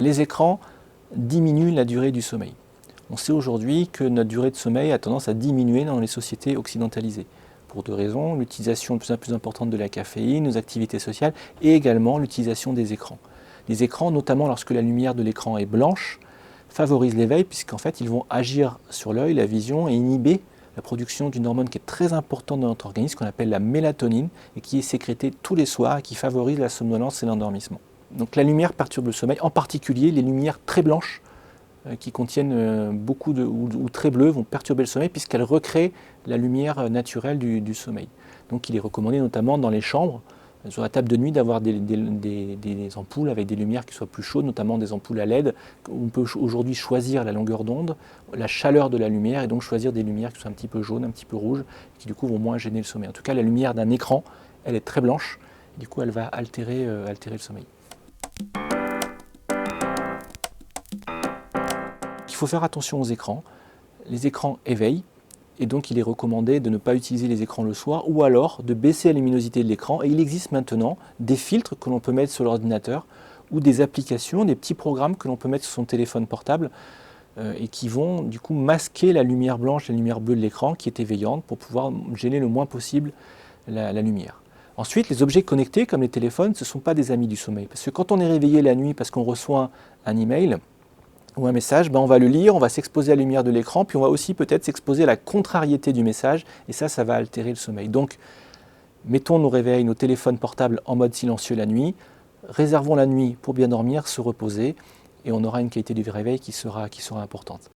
Les écrans diminuent la durée du sommeil. On sait aujourd'hui que notre durée de sommeil a tendance à diminuer dans les sociétés occidentalisées. Pour deux raisons, l'utilisation de plus en plus importante de la caféine, nos activités sociales et également l'utilisation des écrans. Les écrans, notamment lorsque la lumière de l'écran est blanche, favorisent l'éveil puisqu'en fait ils vont agir sur l'œil, la vision et inhiber la production d'une hormone qui est très importante dans notre organisme, qu'on appelle la mélatonine, et qui est sécrétée tous les soirs et qui favorise la somnolence et l'endormissement. Donc la lumière perturbe le sommeil, en particulier les lumières très blanches qui contiennent beaucoup ou très bleues vont perturber le sommeil puisqu'elles recréent la lumière naturelle du sommeil. Donc il est recommandé notamment dans les chambres, sur la table de nuit, d'avoir des ampoules avec des lumières qui soient plus chaudes, notamment des ampoules à LED. On peut aujourd'hui choisir la longueur d'onde, la chaleur de la lumière, et donc choisir des lumières qui soient un petit peu jaunes, un petit peu rouges, qui du coup vont moins gêner le sommeil. En tout cas, la lumière d'un écran, elle est très blanche, et du coup elle va altérer le sommeil. Il faut faire attention aux écrans. Les écrans éveillent, et donc il est recommandé de ne pas utiliser les écrans le soir ou alors de baisser la luminosité de l'écran. Et il existe maintenant des filtres que l'on peut mettre sur l'ordinateur ou des applications, des petits programmes que l'on peut mettre sur son téléphone portable et qui vont du coup masquer la lumière blanche, la lumière bleue de l'écran qui est éveillante pour pouvoir gêner le moins possible la lumière. Ensuite, les objets connectés comme les téléphones, ce ne sont pas des amis du sommeil. Parce que quand on est réveillé la nuit parce qu'on reçoit un email, ou un message, on va le lire, on va s'exposer à la lumière de l'écran, puis on va aussi peut-être s'exposer à la contrariété du message, et ça va altérer le sommeil. Donc, mettons nos réveils, nos téléphones portables en mode silencieux la nuit, réservons la nuit pour bien dormir, se reposer, et on aura une qualité du réveil qui sera importante.